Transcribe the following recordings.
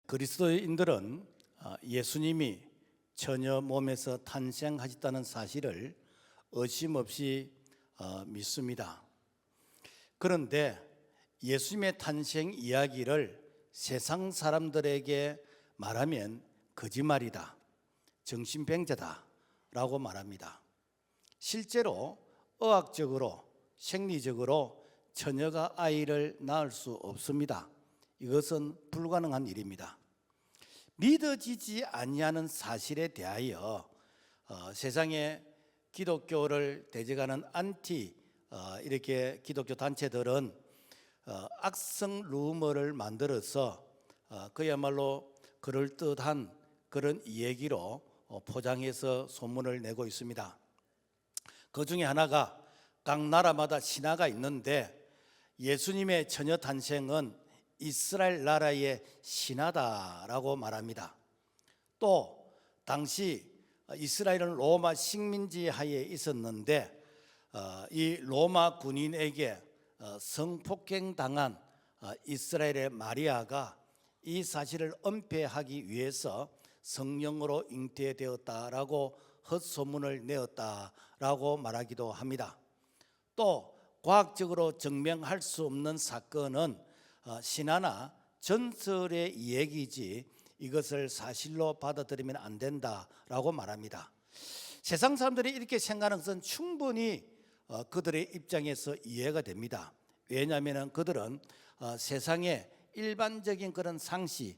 그리스도인들은 예수님이 처녀 몸에서 탄생하셨다는 사실을 의심 없이 믿습니다. 그런데 예수님의 탄생 이야기를 세상 사람들에게 말하면 거짓말이다, 정신병자다 라고 말합니다. 실제로 의학적으로, 생리적으로 처녀가 아이를 낳을 수 없습니다. 이것은 불가능한 일입니다. 믿어지지 아니하는 사실에 대하여 세상에 기독교를 대적하는 이렇게 기독교 단체들은 악성 루머를 만들어서 그야말로 그럴듯한 그런 얘기로 포장해서 소문을 내고 있습니다. 그 중에 하나가 각 나라마다 신화가 있는데 예수님의 처녀 탄생은 이스라엘 나라의 신화다라고 말합니다. 또 당시 이스라엘은 로마 식민지 하에 있었는데 이 로마 군인에게 성폭행당한 이스라엘의 마리아가 이 사실을 은폐하기 위해서 성령으로 잉태되었다라고 헛소문을 내었다라고 말하기도 합니다. 또 과학적으로 증명할 수 없는 사건은 신화나 전설의 얘기지 이것을 사실로 받아들이면 안 된다라고 말합니다. 세상 사람들이 이렇게 생각하는 것은 충분히 그들의 입장에서 이해가 됩니다. 왜냐하면 그들은 세상의 일반적인 그런 상식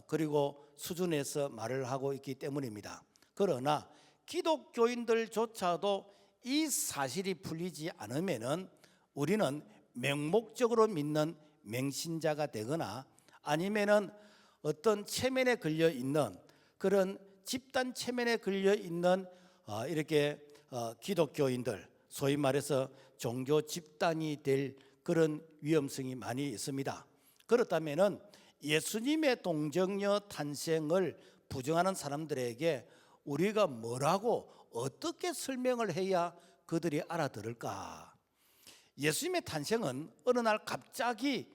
그리고 수준에서 말을 하고 있기 때문입니다. 그러나 기독교인들조차도 이 사실이 풀리지 않으면 우리는 맹목적으로 믿는 맹신자가 되거나 아니면은 어떤 체면에 걸려 있는 그런 집단 체면에 걸려 있는 이렇게 기독교인들, 소위 말해서 종교 집단이 될 그런 위험성이 많이 있습니다. 그렇다면은 예수님의 동정녀 탄생을 부정하는 사람들에게 우리가 뭐라고 어떻게 설명을 해야 그들이 알아들을까? 예수님의 탄생은 어느 날 갑자기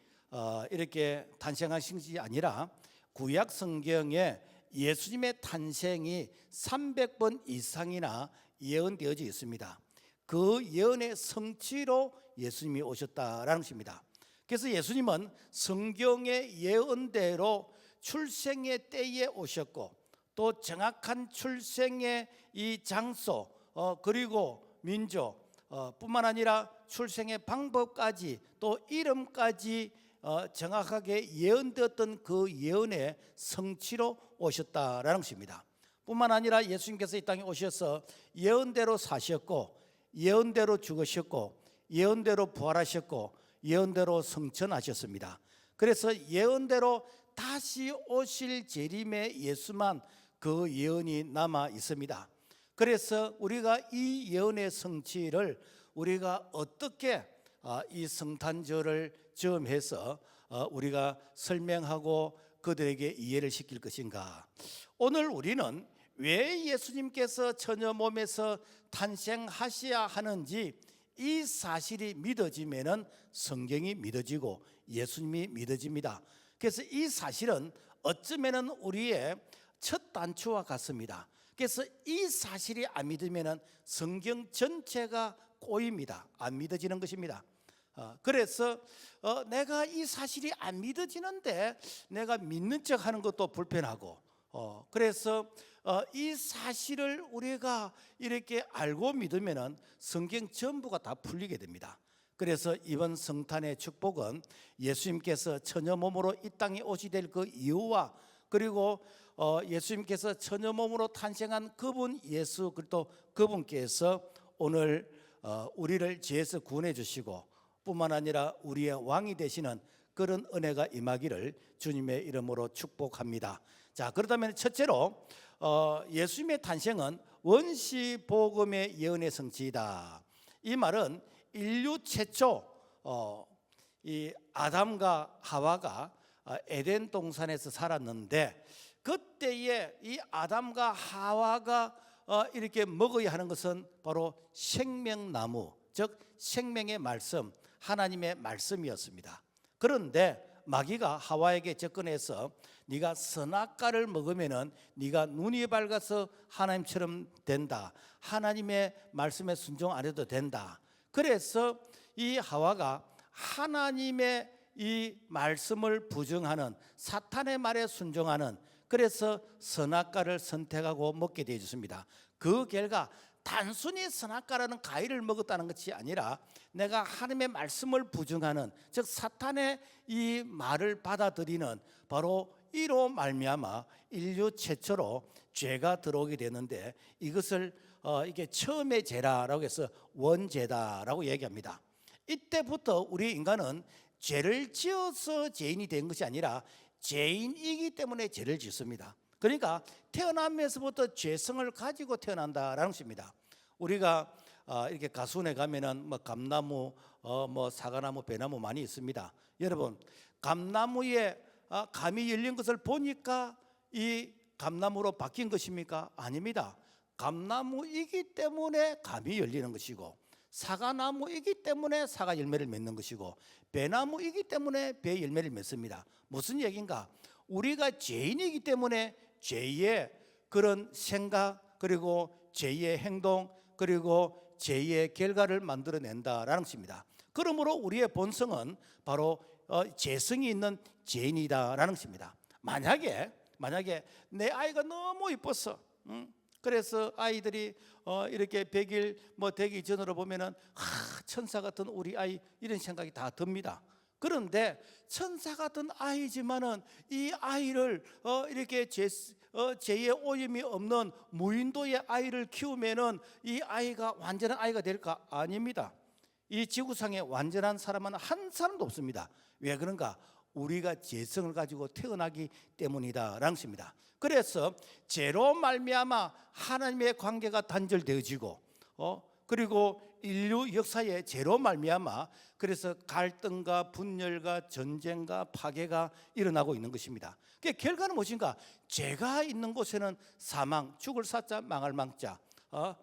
이렇게 탄생하신 것이 아니라 구약 성경에 예수님의 탄생이 300번 이상이나 예언되어져 있습니다. 그 예언의 성취로 예수님이 오셨다라는 것입니다. 그래서 예수님은 성경의 예언대로 출생의 때에 오셨고 또 정확한 출생의 이 장소 그리고 민족 뿐만 아니라 출생의 방법까지 또 이름까지 정확하게 예언되었던 그 예언의 성취로 오셨다라는 것입니다. 뿐만 아니라 예수님께서 이 땅에 오셔서 예언대로 사셨고 예언대로 죽으셨고 예언대로 부활하셨고 예언대로 성천하셨습니다. 그래서 예언대로 다시 오실 재림의 예수만 그 예언이 남아 있습니다. 그래서 우리가 이 예언의 성취를 우리가 어떻게 이 성탄절을 점해서 우리가 설명하고 그들에게 이해를 시킬 것인가? 오늘 우리는 왜 예수님께서 처녀 몸에서 탄생하셔야 하는지 이 사실이 믿어지면은 성경이 믿어지고 예수님이 믿어집니다. 그래서 이 사실은 어쩌면은 우리의 첫 단추와 같습니다. 그래서 이 사실이 안 믿으면은 성경 전체가 꼬입니다. 안 믿어지는 것입니다. 그래서 내가 이 사실이 안 믿어지는데 내가 믿는 척 하는 것도 불편하고 그래서 이 사실을 우리가 이렇게 알고 믿으면은 성경 전부가 다 풀리게 됩니다. 그래서 이번 성탄의 축복은 예수님께서 처녀 몸으로 이 땅에 오시게 될 그 이유와 그리고 예수님께서 처녀 몸으로 탄생한 그분 예수 그리스도 그분께서 오늘 우리를 죄에서 구원해 주시고 뿐만 아니라 우리의 왕이 되시는 그런 은혜가 임하기를 주님의 이름으로 축복합니다. 자, 그렇다면 첫째로 예수님의 탄생은 원시 복음의 예언의 성취이다. 이 말은 인류 최초 이 아담과 하와가 에덴 동산에서 살았는데 그때에 이 아담과 하와가 이렇게 먹어야 하는 것은 바로 생명나무, 즉 생명의 말씀, 하나님의 말씀이었습니다. 그런데 마귀가 하와에게 접근해서 네가 선악과를 먹으면은 네가 눈이 밝아서 하나님처럼 된다. 하나님의 말씀에 순종 안 해도 된다. 그래서 이 하와가 하나님의 이 말씀을 부정하는 사탄의 말에 순종하는, 그래서 선악과를 선택하고 먹게 되어졌습니다. 그 결과 단순히 선악과라는 과일을 먹었다는 것이 아니라 내가 하나님의 말씀을 부정하는, 즉 사탄의 이 말을 받아들이는, 바로 이로 말미암아 인류 최초로 죄가 들어오게 되는데, 이것을 이게 처음의 죄라고 해서 원죄다라고 얘기합니다. 이때부터 우리 인간은 죄를 지어서 죄인이 된 것이 아니라 죄인이기 때문에 죄를 짓습니다. 그러니까 태어나면서부터 죄성을 가지고 태어난다라는 것입니다. 우리가 이렇게 가수원에 가면은 뭐 감나무, 뭐 사과나무, 배나무 많이 있습니다. 여러분, 감나무에 감이 열린 것을 보니까 이 감나무로 바뀐 것입니까? 아닙니다. 감나무이기 때문에 감이 열리는 것이고, 사과나무이기 때문에 사과 열매를 맺는 것이고, 배나무이기 때문에 배 열매를 맺습니다. 무슨 얘기인가? 우리가 죄인이기 때문에 죄의 그런 생각, 그리고 죄의 행동, 그리고 죄의 결과를 만들어낸다라는 것입니다. 그러므로 우리의 본성은 바로 죄성이 있는 죄인이다라는 것입니다. 만약에 내 아이가 너무 이뻤어, 그래서 아이들이 이렇게 100일 되기 전으로 보면은 천사 같은 우리 아이, 이런 생각이 다 듭니다. 그런데 천사 같은 아이지만은 이 아이를 이렇게 죄의 오염이 없는 무인도의 아이를 키우면은 이 아이가 완전한 아이가 될까? 아닙니다. 이 지구상에 완전한 사람은 한 사람도 없습니다. 왜 그런가? 우리가 죄성을 가지고 태어나기 때문이다라는 것입니다. 그래서 죄로 말미암아 하나님의 관계가 단절되어지고, 그리고 인류 역사에 죄로 말미암아 그래서 갈등과 분열과 전쟁과 파괴가 일어나고 있는 것입니다. 그 결과는 무엇인가? 죄가 있는 곳에는 사망, 죽을 사자, 망할 망자,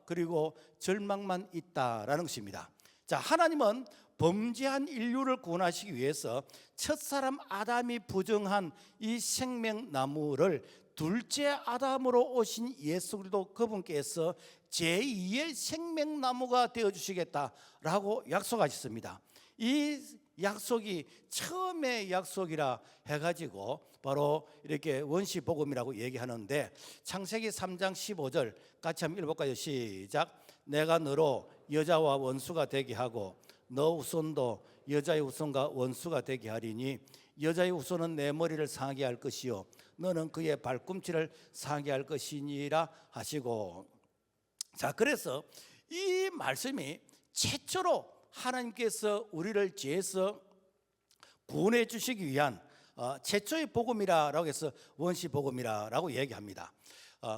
그리고 절망만 있다라는 것입니다. 자, 하나님은 범죄한 인류를 구원하시기 위해서 첫사람 아담이 부정한 이 생명나무를 둘째 아담으로 오신 예수 그리스도 그분께서 제2의 생명나무가 되어주시겠다라고 약속하셨습니다. 이 약속이 처음의 약속이라 해가지고 바로 이렇게 원시복음이라고 얘기하는데, 창세기 3장 15절 같이 한번 읽어볼까요? 시작. 내가 너로 여자와 원수가 되게 하고 너 후손도 여자의 후손과 원수가 되게 하리니 여자의 후손은 내 머리를 상하게 할 것이요 너는 그의 발꿈치를 상하게 할 것이니라 하시고. 자, 그래서 이 말씀이 최초로 하나님께서 우리를 죄에서 구원해 주시기 위한 최초의 복음이라고 해서 원시복음이라고 얘기합니다.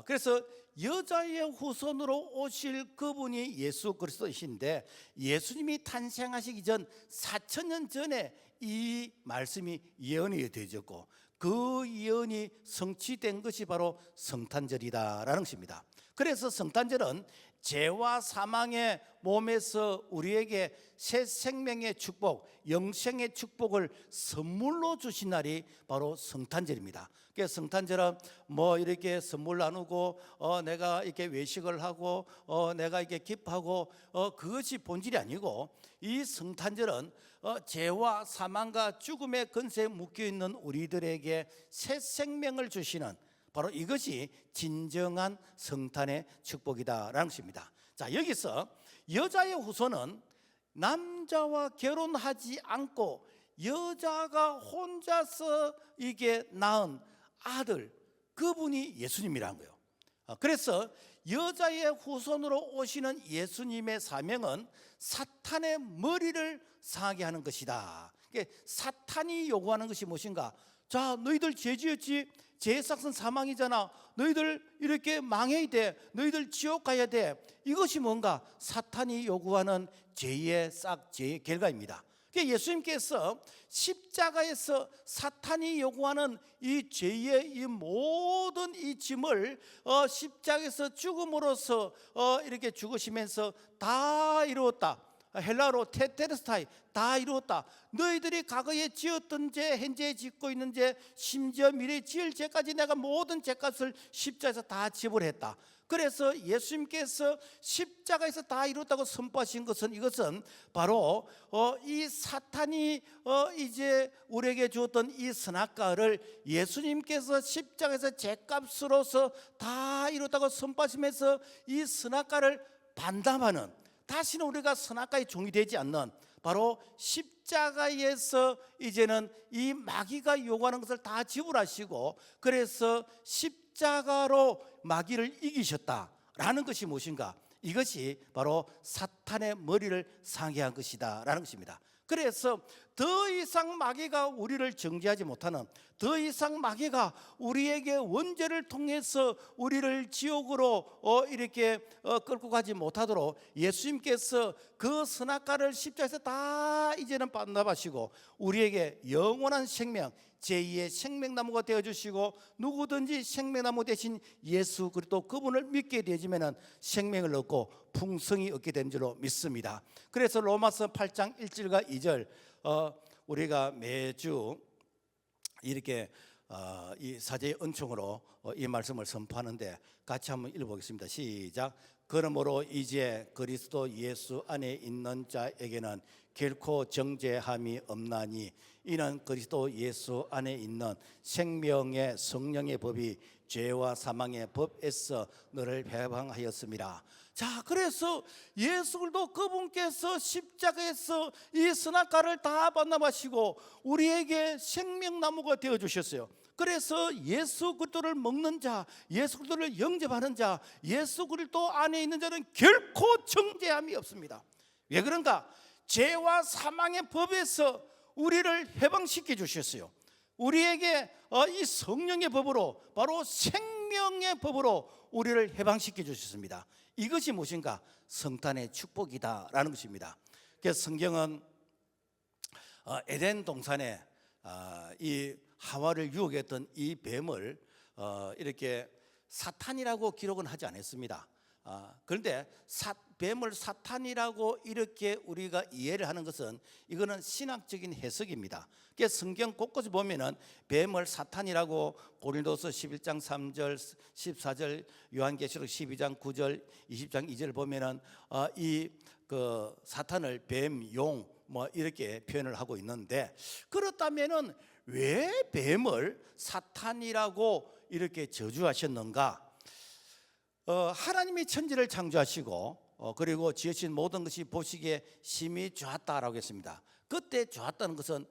그래서 여자의 후손으로 오실 그분이 예수 그리스도이신데, 예수님이 탄생하시기 전 4,000년 전에 이 말씀이 예언이 되어졌고, 그 예언이 성취된 것이 바로 성탄절이다라는 것입니다. 그래서 성탄절은 죄와 사망의 몸에서 우리에게 새 생명의 축복, 영생의 축복을 선물로 주신 날이 바로 성탄절입니다. 그래서 성탄절은 이렇게 선물 나누고 내가 이렇게 외식을 하고 내가 이렇게 기뻐하고 그것이 본질이 아니고, 이 성탄절은 죄와 사망과 죽음의 근세에 묶여 있는 우리들에게 새 생명을 주시는, 바로 이것이 진정한 성탄의 축복이다라는 것입니다. 자, 여기서 여자의 후손은 남자와 결혼하지 않고 여자가 혼자서 이게 낳은 아들, 그분이 예수님이라는 거예요. 그래서 여자의 후손으로 오시는 예수님의 사명은 사탄의 머리를 상하게 하는 것이다. 사탄이 요구하는 것이 무엇인가? 자, 너희들 죄 지었지? 죄의 삭은 사망이잖아. 너희들 이렇게 망해야 돼. 너희들 지옥 가야 돼. 이것이 뭔가? 사탄이 요구하는 죄의 싹, 죄의 결과입니다. 예수님께서 십자가에서 사탄이 요구하는 이 죄의 이 모든 이 짐을 십자가에서 죽음으로써 이렇게 죽으시면서 다 이루었다. 헬라어로 테테르스타이, 다 이루었다. 너희들이 과거에 지었던 죄, 현재 짓고 있는 죄, 심지어 미래에 지을 죄까지 내가 모든 죄값을 십자가에서 다 지불했다. 그래서 예수님께서 십자가에서 다 이뤘다고 선포하신 것은, 이것은 바로 이 사탄이 이제 우리에게 주었던 이 선악과를 예수님께서 십자가에서 죄값으로서 다 이뤘다고 선포하시면서 이 선악과를 반담하는, 다시는 우리가 선악과의 종이 되지 않는, 바로 십자가에서 이제는 이 마귀가 요구하는 것을 다 지불하시고, 그래서 십자가로 마귀를 이기셨다라는 것이 무엇인가? 이것이 바로 사탄의 머리를 상해한 것이다 라는 것입니다. 그래서 더 이상 마귀가 우리를 정죄하지 못하는, 더 이상 마귀가 우리에게 원죄를 통해서 우리를 지옥으로 이렇게 끌고 가지 못하도록 예수님께서 그 선악과를 십자가에서 다 이제는 반납하시고 우리에게 영원한 생명, 제2의 생명나무가 되어주시고, 누구든지 생명나무 대신 예수 그리스도 그분을 믿게 되지면 생명을 얻고 풍성히 얻게 된 줄로 믿습니다. 그래서 로마서 8장 1절과 2절 우리가 매주 이렇게 이 사제의 은총으로 이 말씀을 선포하는데, 같이 한번 읽어보겠습니다. 시작. 그러므로 이제 그리스도 예수 안에 있는 자에게는 결코 정죄함이 없나니, 이는 그리스도 예수 안에 있는 생명의 성령의 법이 죄와 사망의 법에서 너를 해방하였습니다. 자, 그래서 예수 그리스도 그분께서 십자가에서 이 선악과를 다 반납하시고 우리에게 생명나무가 되어 주셨어요. 그래서 예수 그리스도를 먹는 자, 예수 그리스도를 영접하는 자, 예수 그리스도 안에 있는 자는 결코 정죄함이 없습니다. 왜 그런가? 죄와 사망의 법에서 우리를 해방시켜 주셨어요. 우리에게 이 성령의 법으로, 바로 생명의 법으로 우리를 해방시켜 주셨습니다. 이것이 무엇인가? 성탄의 축복이다라는 것입니다. 그래서 성경은 에덴 동산에 이 하와를 유혹했던 이 뱀을 이렇게 사탄이라고 기록은 하지 않았습니다. 그런데 뱀을 사탄이라고 이렇게 우리가 이해를 하는 것은, 이거는 신학적인 해석입니다. 그래서 성경 곳곳에 보면은 뱀을 사탄이라고, 고린도서 11장 3절, 14절, 요한계시록 12장 9절, 20장 2절 보면은 이 그 사탄을 뱀, 용 뭐 이렇게 표현을 하고 있는데, 그렇다면은 왜 뱀을 사탄이라고 이렇게 저주하셨는가? 하나님이 천지를 창조하시고 그리고 지으신 모든 것이 보시기에 심히 좋았다라고 했습니다. 그때 좋았다는 것은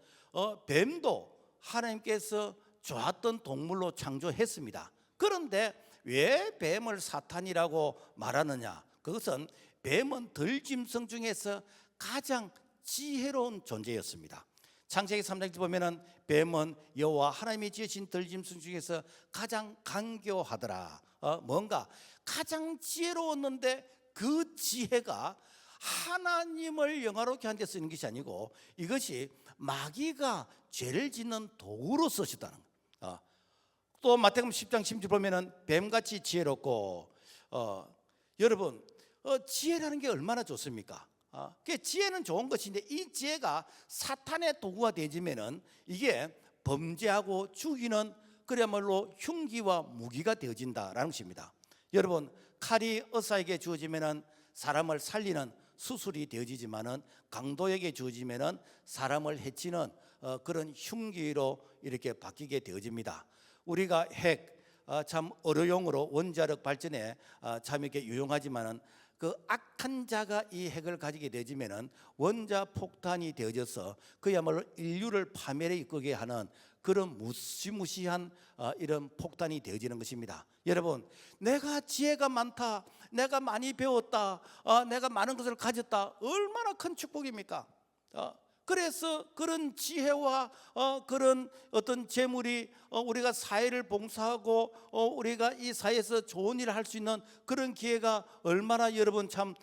뱀도 하나님께서 좋았던 동물로 창조했습니다. 그런데 왜 뱀을 사탄이라고 말하느냐? 그것은 뱀은 들짐승 중에서 가장 지혜로운 존재였습니다. 창세기 3장에 보면은 뱀은 여호와 하나님이 지으신 들짐승 중에서 가장 간교하더라. 뭔가 가장 지혜로웠는데, 그 지혜가 하나님을 영화롭게 하는 데 쓰는 것이 아니고 이것이 마귀가 죄를 짓는 도구로 쓰시다는 거예요. 또 마태복음 10장 10절 보면은 뱀같이 지혜롭고, 여러분 지혜라는 게 얼마나 좋습니까? 지혜는 좋은 것인데, 이 지혜가 사탄의 도구가 되지면은 이게 범죄하고 죽이는, 그야말로 흉기와 무기가 되어진다라는 것입니다. 여러분, 칼이 의사에게 주어지면은 사람을 살리는 수술이 되어지지만은, 강도에게 주어지면은 사람을 해치는 그런 흉기로 이렇게 바뀌게 되어집니다. 우리가 핵, 참 어려용으로 원자력 발전에 참 이렇게 유용하지만은, 그 악한 자가 이 핵을 가지게 되지면은 원자 폭탄이 되어져서 그야말로 인류를 파멸에 이끌게 하는 그런 무시무시한 이런 폭탄이 되어지는 것입니다. 여러분, 내가 지혜가 많다, 내가 많이 배웠다, 내가 많은 것을 가졌다, 얼마나 큰 축복입니까? 그래서 그런 지혜와 그런 어떤 재물이 우리가 사회를 봉사하고 우리가 이 사회에서 좋은 일을 할 수 있는 그런 기회가 얼마나 여러분 참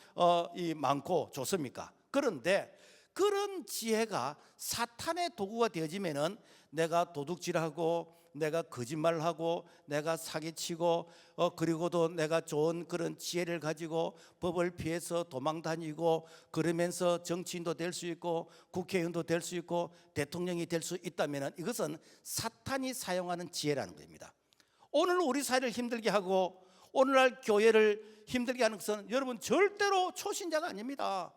많고 좋습니까? 그런데 그런 지혜가 사탄의 도구가 되어지면은 내가 도둑질하고 내가 거짓말하고 내가 사기치고 그리고도 내가 좋은 그런 지혜를 가지고 법을 피해서 도망 다니고 그러면서 정치인도 될 수 있고 국회의원도 될 수 있고 대통령이 될 수 있다면 이것은 사탄이 사용하는 지혜라는 겁니다. 오늘 우리 사회를 힘들게 하고 오늘날 교회를 힘들게 하는 것은 여러분 절대로 초신자가 아닙니다.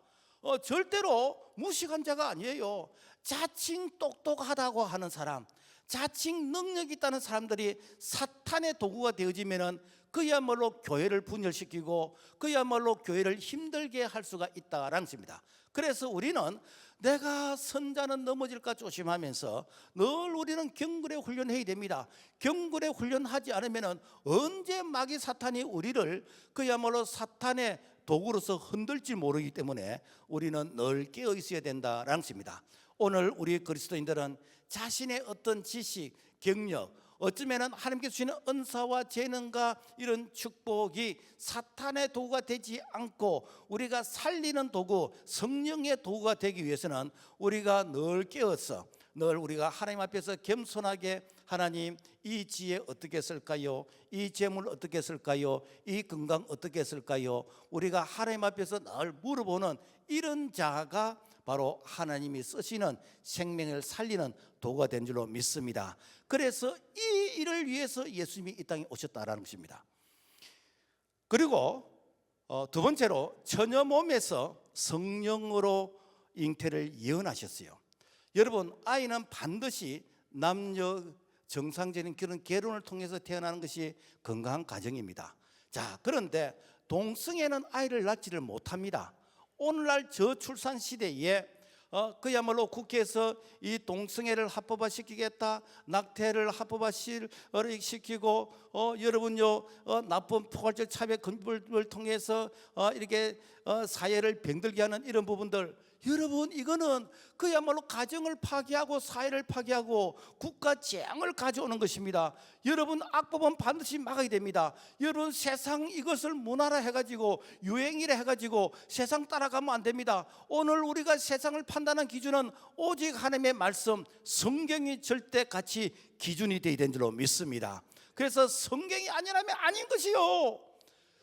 절대로 무식한 자가 아니에요. 자칭 똑똑하다고 하는 사람, 자칭 능력이 있다는 사람들이 사탄의 도구가 되어지면은 그야말로 교회를 분열시키고 그야말로 교회를 힘들게 할 수가 있다라는 것입니다. 그래서 우리는 내가 선자는 넘어질까 조심하면서 늘 우리는 경건의 훈련해야 됩니다. 경건의 훈련하지 않으면은 언제 마귀 사탄이 우리를 그야말로 사탄의 도구로서 흔들지 모르기 때문에 우리는 늘 깨어 있어야 된다라는 것입니다. 오늘 우리 그리스도인들은 자신의 어떤 지식, 경력, 어쩌면 하나님께서 주시는 은사와 재능과 이런 축복이 사탄의 도구가 되지 않고 우리가 살리는 도구, 성령의 도구가 되기 위해서는 우리가 늘 깨어서 늘 우리가 하나님 앞에서 겸손하게 하나님 이 지혜 어떻게 쓸까요? 이 재물 어떻게 쓸까요? 이 건강 어떻게 쓸까요? 우리가 하나님 앞에서 늘 물어보는 이런 자가 바로 하나님이 쓰시는 생명을 살리는 도구가 된 줄로 믿습니다. 그래서 이 일을 위해서 예수님이 이 땅에 오셨다라는 것입니다. 그리고 두 번째로 처녀 몸에서 성령으로 잉태를 예언하셨어요. 여러분, 아이는 반드시 남녀 정상적인 그런 결혼을 통해서 태어나는 것이 건강한 가정입니다. 자, 그런데 동성애는 아이를 낳지를 못합니다. 오늘날 저출산 시대에 그야말로 국회에서 이 동성애를 합법화시키겠다, 낙태를 합법화시키고 여러분요 나쁜 포괄적 차별 금지법을 통해서 이렇게 사회를 병들게 하는 이런 부분들, 여러분 이거는 그야말로 가정을 파괴하고 사회를 파괴하고 국가 재앙을 가져오는 것입니다. 여러분 악법은 반드시 막아야 됩니다. 여러분 세상 이것을 문화라 해가지고 유행이라 해가지고 세상 따라가면 안 됩니다. 오늘 우리가 세상을 판단하는 기준은 오직 하나님의 말씀, 성경이 절대 같이 기준이 되어야 되는 줄로 믿습니다. 그래서 성경이 아니라면 아닌 것이요,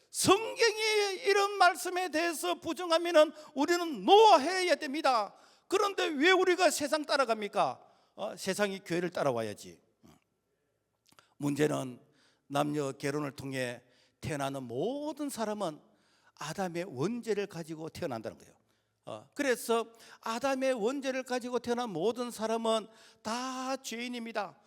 성경이 이런 말씀에 대해서 부정하면 우리는 노해야 됩니다. 그런데 왜 우리가 세상 따라갑니까? 세상이 교회를 따라와야지. 문제는 남녀 결혼을 통해 태어나는 모든 사람은 아담의 원죄를 가지고 태어난다는 거예요. 그래서 아담의 원죄를 가지고 태어난 모든 사람은 다 죄인입니다.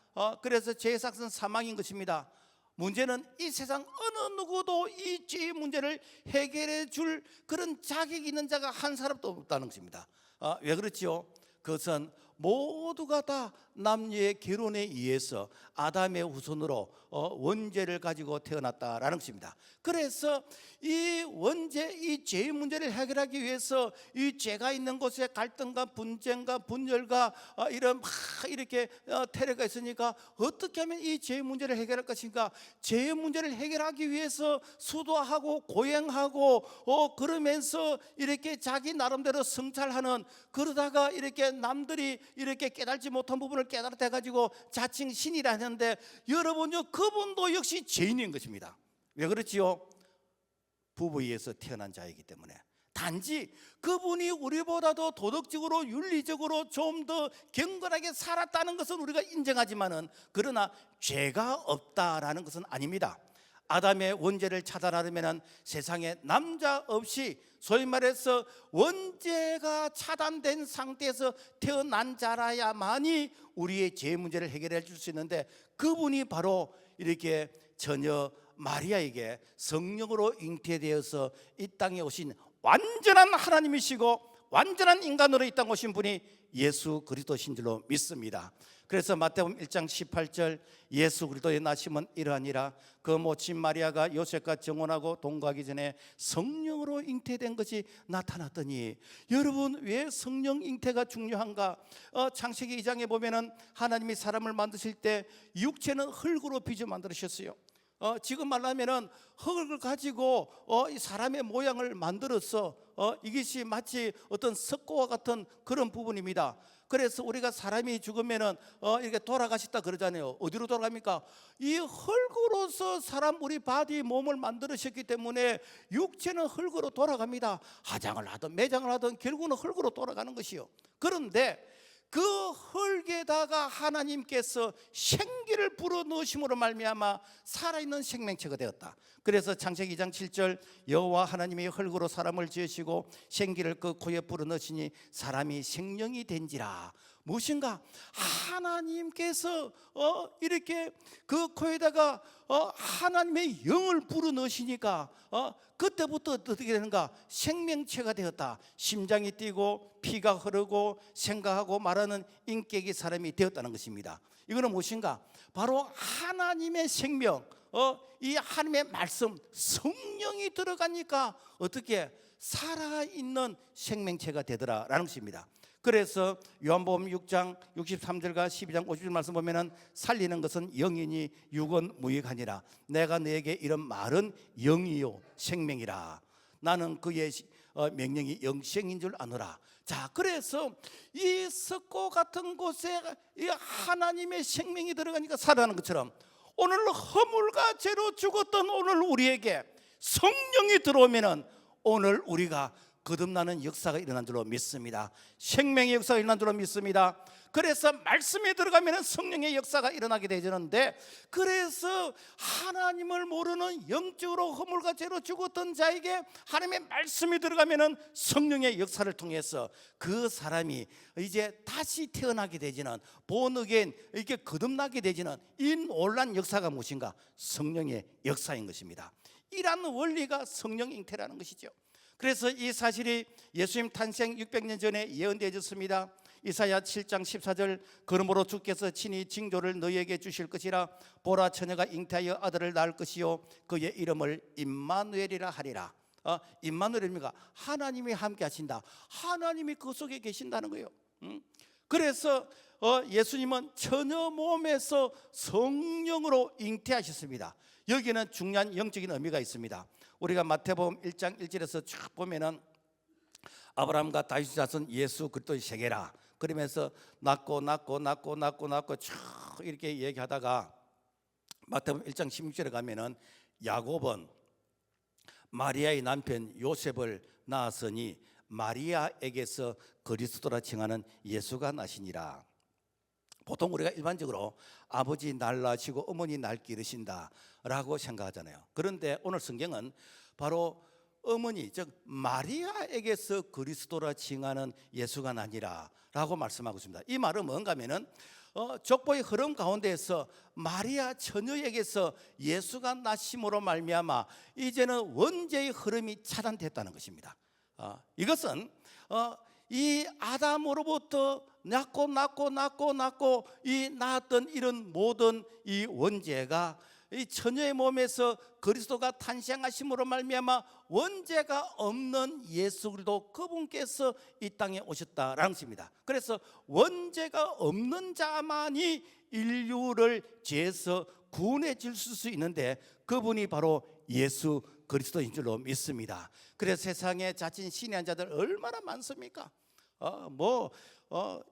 그래서 죄의 삭은 사망인 것입니다. 문제는 이 세상 어느 누구도 이 죄의 문제를 해결해 줄 그런 자격이 있는 자가 한 사람도 없다는 것입니다. 왜 그렇지요? 그것은 모두가 다 남녀의 결혼에 의해서 아담의 후손으로 원죄를 가지고 태어났다라는 것입니다. 그래서 이 원죄, 이 죄의 문제를 해결하기 위해서 이 죄가 있는 곳에 갈등과 분쟁과 분열과 이런 이렇게 테러가 있으니까 어떻게 하면 이 죄의 문제를 해결할 것인가? 죄의 문제를 해결하기 위해서 수도하고 고행하고 그러면서 이렇게 자기 나름대로 성찰하는, 그러다가 이렇게 남들이 이렇게 깨달지 못한 부분을 깨달아 가지고 자칭 신이라 하는데 여러분요 그분도 역시 죄인인 것입니다. 왜 그렇지요? 부부에서 태어난 자이기 때문에. 단지 그분이 우리보다도 도덕적으로 윤리적으로 좀 더 경건하게 살았다는 것은 우리가 인정하지만은 그러나 죄가 없다라는 것은 아닙니다. 아담의 원죄를 차단하려면 세상에 남자 없이 소위 말해서 원죄가 차단된 상태에서 태어난 자라야만이 우리의 죄 문제를 해결해 줄 수 있는데, 그분이 바로 이렇게 처녀 마리아에게 성령으로 잉태되어서 이 땅에 오신 완전한 하나님이시고 완전한 인간으로 이 땅에 오신 분이 예수 그리스도신 줄로 믿습니다. 그래서 마태복음 1장 18절, 예수 그리스도의 나심은 이러하니라, 그 모친 마리아가 요셉과 정혼하고 동거하기 전에 성령으로 잉태된 것이 나타났더니. 여러분 왜 성령 잉태가 중요한가? 창세기 2장에 보면은 하나님이 사람을 만드실 때 육체는 흙으로 빚어 만드셨어요. 지금 말하면은 흙을 가지고 이 사람의 모양을 만들어서 이것이 마치 어떤 석고와 같은 그런 부분입니다. 그래서 우리가 사람이 죽으면은 이렇게 돌아가셨다 그러잖아요. 어디로 돌아갑니까? 이 흙으로서 사람 우리 바디 몸을 만들으셨기 때문에 육체는 흙으로 돌아갑니다. 화장을 하든 매장을 하든 결국은 흙으로 돌아가는 것이요. 그런데 그 흙에다가 하나님께서 생기를 불어 넣으심으로 말미암아 살아있는 생명체가 되었다. 그래서 창세기 2장 7절 여호와 하나님이 흙으로 사람을 지으시고 생기를 그 코에 불어 넣으시니 사람이 생명이 된지라. 무엇인가? 하나님께서 이렇게 그 코에다가 하나님의 영을 불어 넣으시니까 그때부터 어떻게 되는가? 생명체가 되었다. 심장이 뛰고 피가 흐르고 생각하고 말하는 인격이 사람이 되었다는 것입니다. 이거는 무엇인가? 바로 하나님의 생명, 이 하나님의 말씀, 성령이 들어가니까 어떻게 살아있는 생명체가 되더라라는 것입니다. 그래서 요한복음 6장 63절과 12장 50절 말씀 보면은 살리는 것은 영이니 육은 무익하니라. 내가 너에게 이런 말은 영이요 생명이라. 나는 그의 명령이 영생인 줄 아노라. 자, 그래서 이 썩고 같은 곳에 이 하나님의 생명이 들어가니까 살아나는 것처럼 오늘 허물과 죄로 죽었던 오늘 우리에게 성령이 들어오면은 오늘 우리가 거듭나는 역사가 일어난 줄로 믿습니다. 생명의 역사가 일어난 줄로 믿습니다. 그래서 말씀에 들어가면 성령의 역사가 일어나게 되는데, 그래서 하나님을 모르는 영적으로 허물과 죄로 죽었던 자에게 하나님의 말씀이 들어가면 성령의 역사를 통해서 그 사람이 이제 다시 태어나게 되지는, 본어게인 이렇게 거듭나게 되지는 이 놀란 역사가 무엇인가? 성령의 역사인 것입니다. 이러한 원리가 성령 잉태라는 것이죠. 그래서 이 사실이 예수님 탄생 600년 전에 예언되어졌습니다. 이사야 7장 14절 그러므로 주께서 친히 징조를 너희에게 주실 것이라. 보라 처녀가 잉태하여 아들을 낳을 것이요 그의 이름을 임마누엘이라 하리라. 임마누엘입니까? 하나님이 함께 하신다. 하나님이 그 속에 계신다는 거예요. 그래서 예수님은 처녀 몸에서 성령으로 잉태하셨습니다. 여기는 중요한 영적인 의미가 있습니다. 우리가 마태복음 1장 1절에서 쭉 보면은 아브라함과 다윗의 자손 예수 그리스도의 세계라 그러면서 낳고 쭉 이렇게 얘기하다가 마태복음 1장 16절에 가면은 야곱은 마리아의 남편 요셉을 낳았으니 마리아에게서 그리스도라 칭하는 예수가 나시니라. 보통 우리가 일반적으로 아버지 날 낳으시고 어머니 날 기르신다 라고 생각하잖아요. 그런데 오늘 성경은 바로 어머니 즉 마리아에게서 그리스도라 칭하는 예수가 나니라 라고 말씀하고 있습니다. 이 말은 뭔가 하면은 족보의 흐름 가운데에서 마리아 처녀에게서 예수가 나심으로 말미암아 이제는 원죄의 흐름이 차단됐다는 것입니다. 이것은 이 아담으로부터 낳고 이 낳았던 이런 모든 이 원죄가 이 처녀의 몸에서 그리스도가 탄생하심으로 말미암아 원죄가 없는 예수 그리스도 그분께서 이 땅에 오셨다라는 것입니다. 그래서 원죄가 없는 자만이 인류를 죄에서 구원해 줄 수 있는데 그분이 바로 예수 그리스도인 줄로 믿습니다. 그래서 세상에 자칭 신의 한 자들 얼마나 많습니까?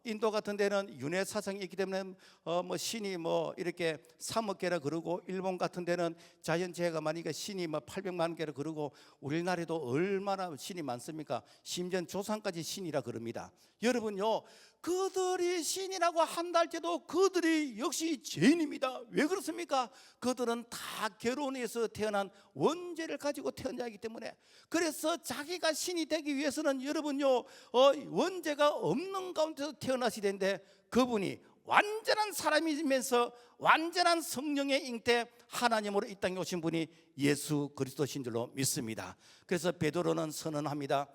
인도 같은 데는 윤회 사상이 있기 때문에 신이 이렇게 3억 개라 그러고, 일본 같은 데는 자연재해가 많으니까 신이 800만 개라 그러고, 우리나라에도 얼마나 신이 많습니까? 심지어 조상까지 신이라 그럽니다. 여러분요, 그들이 신이라고 한다 할지도 그들이 역시 죄인입니다. 왜 그렇습니까? 그들은 다 결혼해서 태어난 원죄를 가지고 태어나기 때문에. 그래서 자기가 신이 되기 위해서는 여러분요, 원죄가 없는 가운데서 태어나시는데 그분이 완전한 사람이면서 완전한 성령의 잉태 하나님으로 이 땅에 오신 분이 예수 그리스도신 줄로 믿습니다. 그래서 베드로는 선언합니다.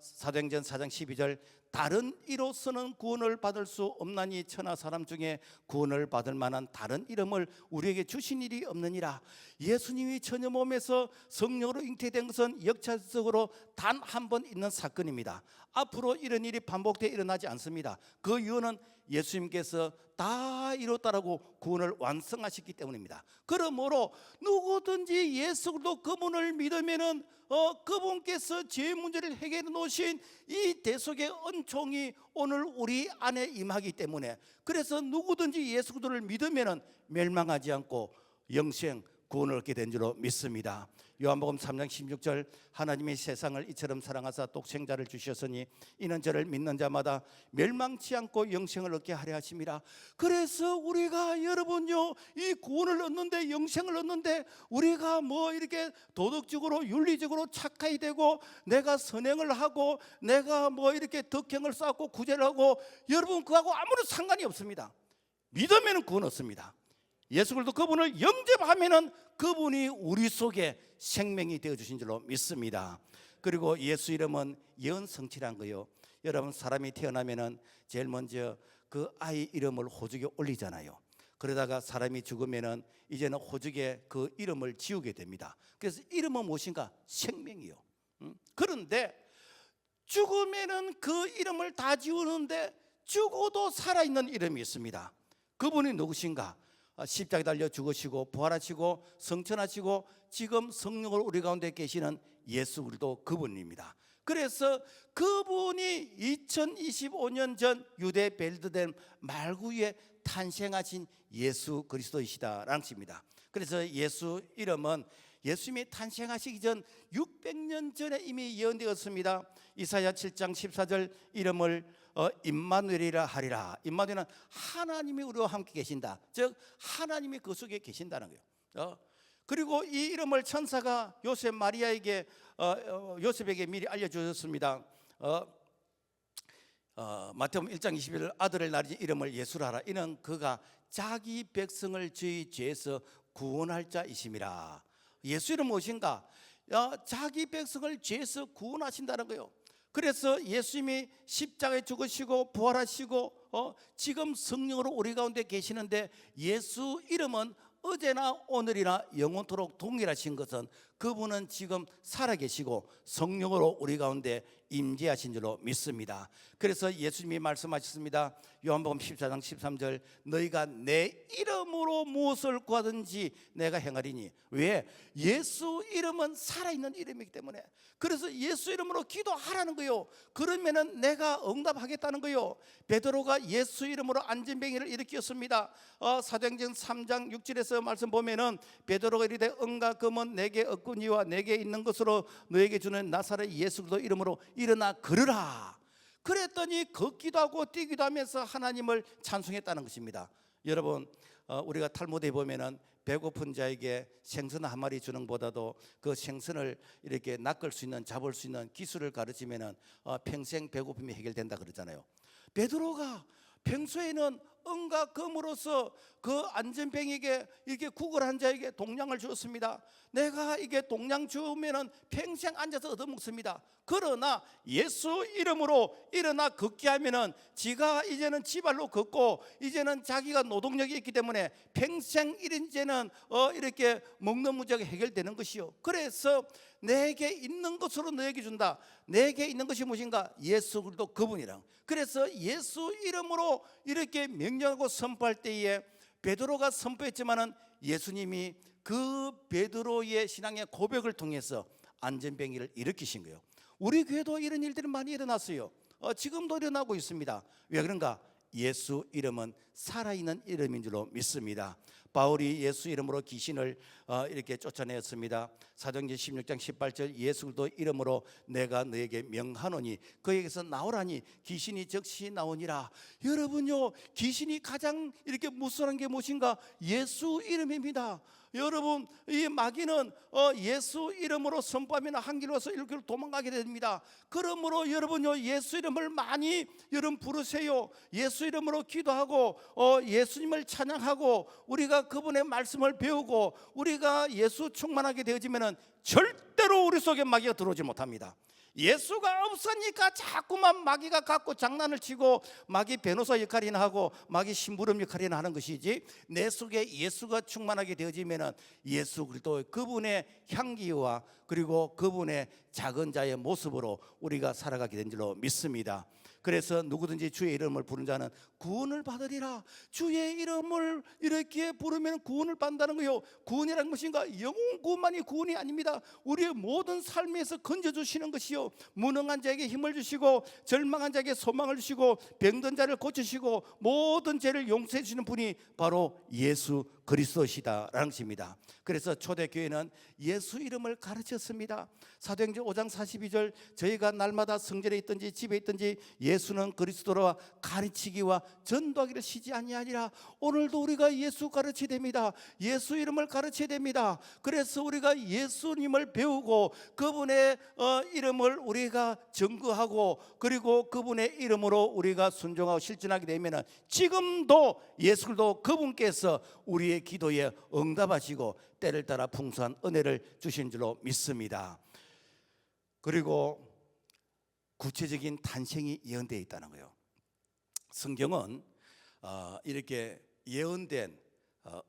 사도행전 4장 12절 다른 이로서는 구원을 받을 수 없나니 천하 사람 중에 구원을 받을 만한 다른 이름을 우리에게 주신 일이 없느니라. 예수님이 처녀 몸에서 성령으로 잉태된 것은 역사적으로 단 한 번 있는 사건입니다. 앞으로 이런 일이 반복되어 일어나지 않습니다. 그 이유는 예수님께서 다 이뤘다라고 구원을 완성하셨기 때문입니다. 그러므로 누구든지 예수 그리스도 그분을 믿으면은 그분께서 죄 문제를 해결해 놓으신 이 대속의 은총이 오늘 우리 안에 임하기 때문에, 그래서 누구든지 예수 그리스도를 믿으면은 멸망하지 않고 영생 구원을 얻게 된 줄로 믿습니다. 요한복음 3장 16절 하나님이 세상을 이처럼 사랑하사 독생자를 주셨으니 이는 저를 믿는 자마다 멸망치 않고 영생을 얻게 하려 하심이라. 그래서 우리가 여러분요, 이 구원을 얻는데, 영생을 얻는데 우리가 뭐 이렇게 도덕적으로 윤리적으로 착하게 되고 내가 선행을 하고 내가 뭐 이렇게 덕행을 쌓고 구제를 하고, 여러분 그하고 아무런 상관이 없습니다. 믿으면 구원 얻습니다. 예수 그리스도 그분을 영접하면은 그분이 우리 속에 생명이 되어 주신 줄로 믿습니다. 그리고 예수 이름은 예언성취란 거요. 여러분 사람이 태어나면은 제일 먼저 그 아이 이름을 호적에 올리잖아요. 그러다가 사람이 죽으면은 이제는 호적에 그 이름을 지우게 됩니다. 그래서 이름은 무엇인가? 생명이요. 그런데 죽으면은 그 이름을 다 지우는데 죽어도 살아있는 이름이 있습니다. 그분이 누구신가? 십자가에 달려 죽으시고 부활하시고 성천하시고 지금 성령으로 우리 가운데 계시는 예수 그리스도 그분입니다. 그래서 그분이 2025년 전 유대 베들레헴 말구 위에 탄생하신 예수 그리스도이시다라는 것입니다. 그래서 예수 이름은 예수님이 탄생하시기 전 600년 전에 이미 예언되었습니다. 이사야 7장 14절 이름을 임마누엘이라 하리라. 임마누엘은 하나님이 우리와 함께 계신다. 즉 하나님이 그 속에 계신다는 거예요. 그리고 이 이름을 천사가 요셉 마리아에게 요셉에게 미리 알려주셨습니다. 마태복음 1장 21절 아들을 낳으니 이름을 예수라 하라. 이는 그가 자기 백성을 저희 죄에서 구원할 자이심이라. 예수 이름 무엇인가? 자기 백성을 죄에서 구원하신다는 거예요. 그래서 예수님이 십자가에 죽으시고 부활하시고 지금 성령으로 우리 가운데 계시는데, 예수 이름은 어제나 오늘이나 영원토록 동일하신 것은 그분은 지금 살아계시고 성령으로 우리 가운데 임재하신 줄로 믿습니다. 그래서 예수님이 말씀하셨습니다. 요한복음 14장 13절 너희가 내 이름으로 무엇을 구하든지 내가 행하리니. 왜? 예수 이름은 살아있는 이름이기 때문에. 그래서 예수 이름으로 기도하라는 거요. 그러면은 내가 응답하겠다는 거요. 베드로가 예수 이름으로 안전뱅이를 일으켰습니다. 사도행전 3장 6절에서 말씀 보면은 베드로가 이르되 은과 금은 내게 없거니와 내게 있는 것으로 너에게 주는 나사렛 예수 그리스도 이름으로 일어나 걸으라. 그랬더니 걷기도 하고 뛰기도 하면서 하나님을 찬송했다는 것입니다. 여러분 우리가 탈무드에 보면은 배고픈 자에게 생선 한 마리 주는 보다도 그 생선을 이렇게 낚을 수 있는, 잡을 수 있는 기술을 가르치면은 평생 배고픔이 해결된다 그러잖아요. 베드로가 평소에는 은과 금으로서 그 안전뱅이에게 이렇게 구걸한 자에게 동량을 주었습니다. 내가 이게 동량 주면은 평생 앉아서 얻어먹습니다. 그러나 예수 이름으로 일어나 걷게 하면은 지가 이제는 지발로 걷고 이제는 자기가 노동력이 있기 때문에 평생 이제는 이렇게 먹는 문제가 해결되는 것이요. 그래서 내게 있는 것으로 너에게 준다. 내게 있는 것이 무엇인가? 예수 그리스도 그분이랑. 그래서 예수 이름으로 이렇게 명령하고 선포할 때에 베드로가 선포했지만은 예수님이 그 베드로의 신앙의 고백을 통해서 안전뱅이를 일으키신 거예요. 우리 교회도 이런 일들이 많이 일어났어요. 지금도 일어나고 있습니다. 왜 그런가? 예수 이름은 살아있는 이름인 줄로 믿습니다. 바울이 예수 이름으로 귀신을 이렇게 쫓아내었습니다. 사도행전 16장 18절 예수 그리스도 이름으로 내가 너에게 명하노니 그에게서 나오라니 귀신이 즉시 나오니라. 여러분요, 귀신이 가장 이렇게 무서운 게 무엇인가? 예수 이름입니다. 여러분 이 마귀는 예수 이름으로 선포하면 한 길로 와서 이렇게 도망가게 됩니다. 그러므로 여러분요, 예수 이름을 많이 여러분 부르세요. 예수 이름으로 기도하고 예수님을 찬양하고 우리가 그분의 말씀을 배우고 우리가 예수 충만하게 되어지면 절대로 우리 속에 마귀가 들어오지 못합니다. 예수가 없으니까 자꾸만 마귀가 갖고 장난을 치고 마귀 변호사 역할이나 하고 마귀 심부름 역할이나 하는 것이지, 내 속에 예수가 충만하게 되어지면 예수 그리스도 그분의 향기와 그리고 그분의 작은 자의 모습으로 우리가 살아가게 된 줄로 믿습니다. 그래서 누구든지 주의 이름을 부른 자는 구원을 받으리라. 주의 이름을 이렇게 부르면 구원을 받는다는 거요. 구원이란 것인가? 영혼 구원만이 구원이 아닙니다. 우리의 모든 삶에서 건져주시는 것이요, 무능한 자에게 힘을 주시고 절망한 자에게 소망을 주시고 병든 자를 고치시고 모든 죄를 용서해 주시는 분이 바로 예수 그리스도시다라는 것입니다. 그래서 초대교회는 예수 이름을 가르쳤습니다. 사도행전 5장 42절, 저희가 날마다 성전에 있든지 집에 있든지 예수는 그리스도라 가르치기와 전도하기를 쉬지 아니하니라. 오늘도 우리가 예수 가르쳐야 됩니다. 예수 이름을 가르쳐야 됩니다. 그래서 우리가 예수님을 배우고 그분의 이름을 우리가 증거하고 그리고 그분의 이름으로 우리가 순종하고 실천하게 되면 지금도 예수 그리스도 그분께서 우리의 기도에 응답하시고 때를 따라 풍성한 은혜를 주신 줄로 믿습니다. 그리고 구체적인 탄생이 예언되어 있다는 거예요. 성경은 이렇게 예언된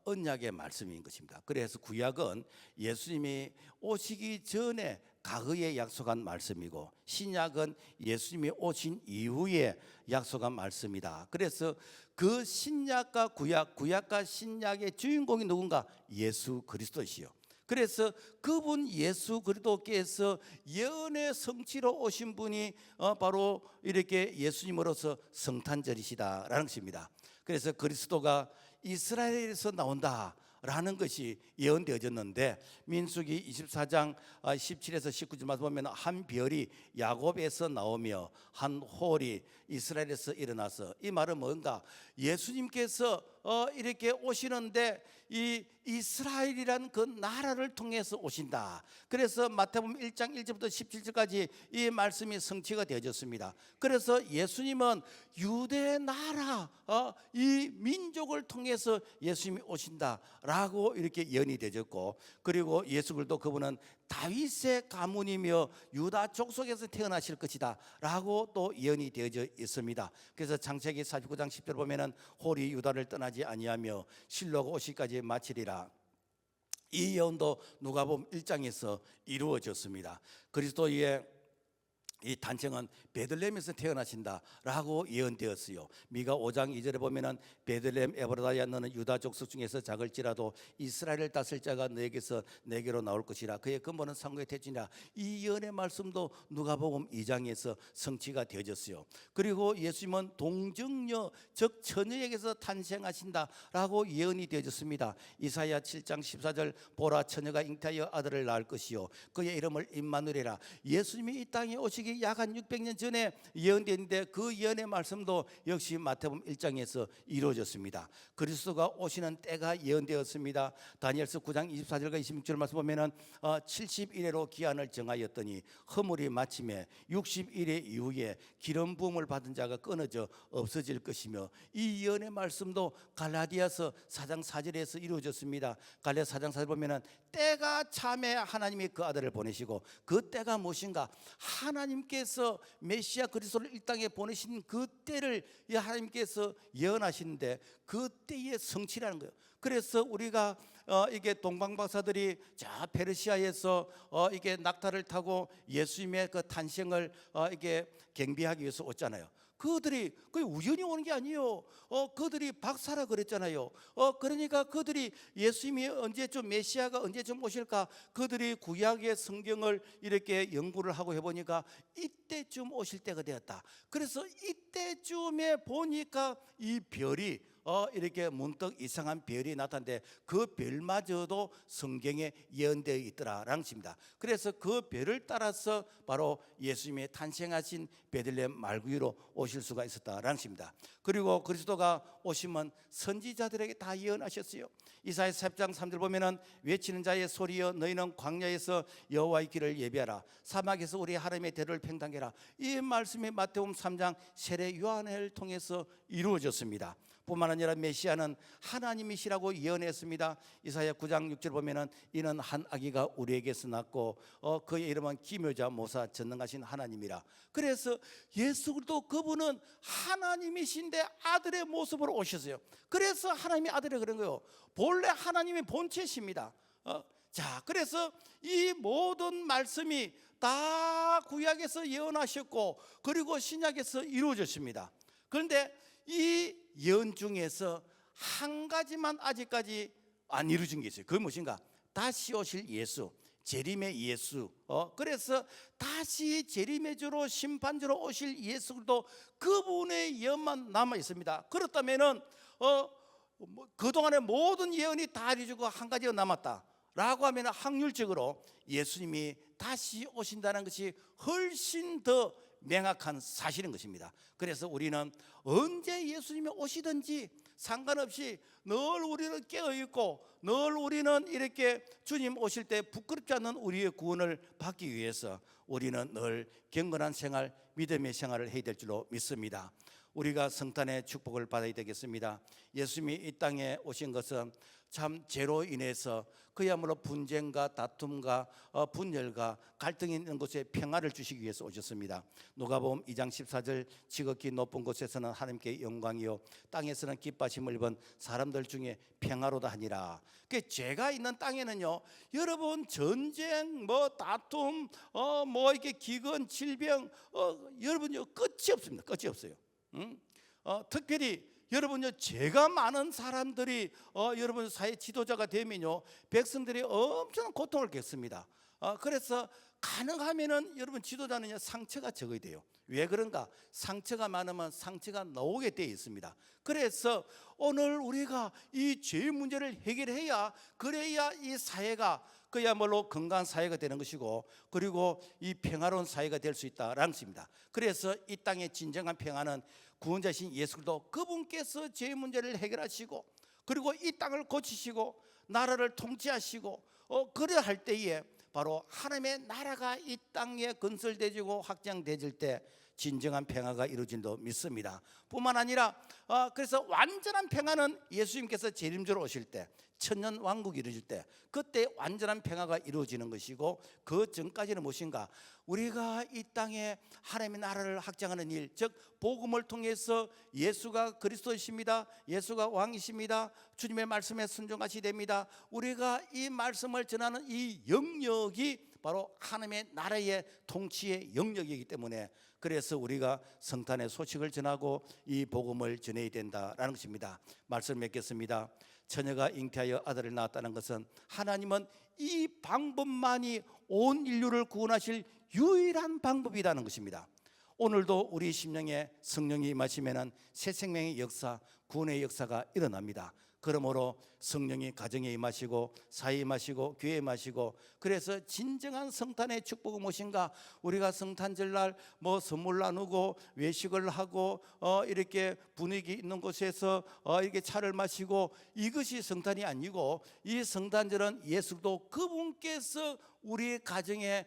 언약의 말씀인 것입니다. 그래서 구약은 예수님이 오시기 전에 과거에 약속한 말씀이고, 신약은 예수님이 오신 이후에 약속한 말씀이다. 그래서 그 신약과 구약과 신약의 주인공이 누군가? 예수 그리스도시요. 그래서 그분 예수 그리스도께서 예언의 성취로 오신 분이 바로 이렇게 예수님으로서 성탄절이시다라는 것입니다. 그래서 그리스도가 이스라엘에서 나온다라는 것이 예언되어졌는데, 민수기 24장 17에서 19절만 보면 한 별이 야곱에서 나오며 한 홀이 이스라엘에서 일어나서, 이 말은 뭔가? 예수님께서 이렇게 오시는데 이 이스라엘이란 그 나라를 통해서 오신다. 그래서 마태복음 1장 1절부터 17절까지 이 말씀이 성취가 되어졌습니다. 그래서 예수님은 유대 나라 이 민족을 통해서 예수님이 오신다라고 이렇게 예언이 되어졌고, 그리고 예수 그리스도 그분은 다윗의 가문이며 유다 족속에서 태어나실 것이다 라고 또 예언이 되어져 있습니다. 그래서 창세기 49장 10절 보면은 홀이 유다를 떠나지 아니하며 실로가 오시기까지 마치리라. 이 예언도 누가복음 1장에서 이루어졌습니다. 그리스도의 이 탄생은 베들레헴에서 태어나신다라고 예언되었어요. 미가 5장 2절에 보면은 베들레헴 에브라다야 너는 유다 족속 중에서 작을지라도 이스라엘을 다스릴 자가 너에게서 내게로 나올 것이라. 그의 근본은 상고의 태초니라. 이 예언의 말씀도 누가복음 2장에서 성취가 되어졌어요. 그리고 예수님은 동정녀 즉 처녀에게서 탄생하신다라고 예언이 되어졌습니다. 이사야 7장 14절 보라 처녀가 잉태하여 아들을 낳을 것이요 그의 이름을 임마누엘이라. 예수님이 이 땅에 오시기 약 한 600년 전에 예언되었는데 그 예언의 말씀도 역시 마태복음 1장에서 이루어졌습니다. 그리스도가 오시는 때가 예언되었습니다. 다니엘서 9장 24절과 26절 말씀 보면은 70일에로 기한을 정하였더니 허물이 마침에 60일의 이후에 기름 부음을 받은 자가 끊어져 없어질 것이며, 이 예언의 말씀도 갈라디아서 4장 4절에서 이루어졌습니다. 갈라디아 4장 4절 보면은 때가 참에 하나님이 그 아들을 보내시고, 그 때가 무엇인가? 하나님께서 메시아 그리스도를 이 땅에 보내신 그 때를 하나님께서 예언하시는데 그 때의 성취라는 거예요. 그래서 우리가 이게 동방박사들이 저 페르시아에서 이게 낙타를 타고 예수님의 그 탄생을 이게 경비하기 위해서 왔잖아요. 그들이 우연히 오는 게 아니에요. 그들이 박사라 그랬잖아요. 그러니까 그들이 예수님이 언제쯤 메시아가 언제쯤 오실까? 그들이 구약의 성경을 이렇게 연구를 하고 해보니까 이때쯤 오실 때가 되었다. 그래서 이때쯤에 보니까 이 별이 이렇게 문득 이상한 별이 나타났는데 그 별마저도 성경에 예언되어 있더라라는 것입니다. 그래서 그 별을 따라서 바로 예수님의 탄생하신 베들레헴 말구유로 오실 수가 있었다라는 것입니다. 그리고 그리스도가 오시면 선지자들에게 다 예언하셨어요. 이사야 10장 3절 보면은 외치는 자의 소리여 너희는 광야에서 여호와의 길을 예비하라 사막에서 우리 하나님의 대로를 팽당케 하라. 이 말씀이 마태복음 3장 세례 요한을 통해서 이루어졌습니다. 뿐만 아니라 메시아는 하나님이시라고 예언했습니다. 이사야 9장 6절 보면은 이는 한 아기가 우리에게서 낳고 그의 이름은 기묘자 모사 전능하신 하나님이라. 그래서 예수 그리스도 그분은 하나님이신데 아들의 모습으로 오셨어요. 그래서 하나님의 아들이 그런 거예요. 본래 하나님의 본체십니다. 자, 그래서 이 모든 말씀이 다 구약에서 예언하셨고 그리고 신약에서 이루어졌습니다. 그런데 이 예언 중에서 한 가지만 아직까지 안 이루어진 게 있어요. 그게 무엇인가? 다시 오실 예수, 재림의 예수. 그래서 다시 재림의 주로 심판주로 오실 예수 그리스도, 그분의 예언만 남아 있습니다. 그렇다면은 그동안의 모든 예언이 다 이루어지고 한 가지가 남았다라고 하면 확률적으로 예수님이 다시 오신다는 것이 훨씬 더 명확한 사실인 것입니다. 그래서 우리는 언제 예수님이 오시든지 상관없이 늘 우리는 깨어있고 늘 우리는 이렇게 주님 오실 때 부끄럽지 않는 우리의 구원을 받기 위해서 우리는 늘 경건한 생활, 믿음의 생활을 해야 될 줄로 믿습니다. 우리가 성탄의 축복을 받아야 되겠습니다. 예수님이 이 땅에 오신 것은 참 죄로 인해서 그야말로 분쟁과 다툼과 분열과 갈등이 있는 곳에 평화를 주시기 위해서 오셨습니다. 누가복음 2장 14절 지극히 높은 곳에서는 하나님께 영광이요 땅에서는 기뻐하심을 입은 사람들 중에 평화로다 하니라. 그 죄가 있는 땅에는요, 여러분 전쟁, 다툼, 이렇게 기근, 질병, 여러분요 끝이 없습니다. 끝이 없어요. 특별히 여러분요 죄가 많은 사람들이 여러분 사회 지도자가 되면요 백성들이 엄청난 고통을 겪습니다. 그래서 가능하면은 여러분 지도자는요 상처가 적어야 돼요. 왜 그런가? 상처가 많으면 상처가 나오게 되어 있습니다. 그래서 오늘 우리가 이 죄 문제를 해결해야, 그래야 이 사회가 그야말로 건강한 사회가 되는 것이고, 그리고 이 평화로운 사회가 될 수 있다라는 것입니다. 그래서 이 땅의 진정한 평화는 구원자신 예수 그리스도, 그분께서 죄 문제를 해결하시고 그리고 이 땅을 고치시고 나라를 통치하시고 그래야 할 때에 바로 하나님의 나라가 이 땅에 건설되고 확장되질 때 진정한 평화가 이루어진 줄 믿습니다. 뿐만 아니라 그래서 완전한 평화는 예수님께서 재림주로 오실 때, 천년 왕국이 이루어질 때, 그때 완전한 평화가 이루어지는 것이고, 그 전까지는 무엇인가? 우리가 이 땅에 하나님의 나라를 확장하는 일, 즉 복음을 통해서 예수가 그리스도이십니다, 예수가 왕이십니다, 주님의 말씀에 순종하시게 됩니다. 우리가 이 말씀을 전하는 이 영역이 바로 하나님의 나라의 통치의 영역이기 때문에, 그래서 우리가 성탄의 소식을 전하고 이 복음을 전해야 된다라는 것입니다. 말씀 맺겠습니다. 처녀가 잉태하여 아들을 낳았다는 것은 하나님은 이 방법만이 온 인류를 구원하실 유일한 방법이라는 것입니다. 오늘도 우리 심령에 성령이 임하시면 새 생명의 역사, 구원의 역사가 일어납니다. 그러므로 성령이 가정에 임하시고 사회에 임하시고 교회에 임하시고, 그래서 진정한 성탄의 축복은 무엇인가? 우리가 성탄절날 선물 나누고 외식을 하고 이렇게 분위기 있는 곳에서 이렇게 차를 마시고, 이것이 성탄이 아니고, 이 성탄절은 예수도 그분께서 우리의 가정에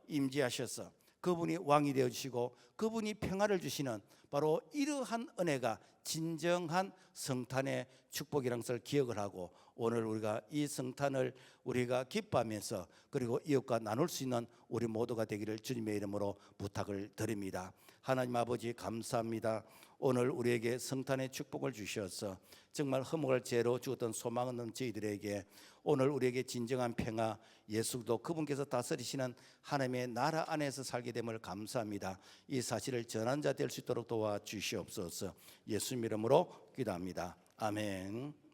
임재하셔서 그분이 왕이 되어주시고 그분이 평화를 주시는 바로 이러한 은혜가 진정한 성탄의 축복이라는 것을 기억을 하고, 오늘 우리가 이 성탄을 우리가 기뻐하면서 그리고 이웃과 나눌 수 있는 우리 모두가 되기를 주님의 이름으로 부탁을 드립니다. 하나님 아버지 감사합니다. 오늘 우리에게 성탄의 축복을 주셔서 정말 허물을 죄로 죽었던 소망 없는 저희들에게 오늘 우리에게 진정한 평화, 예수도 그분께서 다스리시는 하나님의 나라 안에서 살게 됨을 감사합니다. 이 사실을 전한 자 될 수 있도록 도와주시옵소서. 예수님 이름으로 기도합니다. 아멘.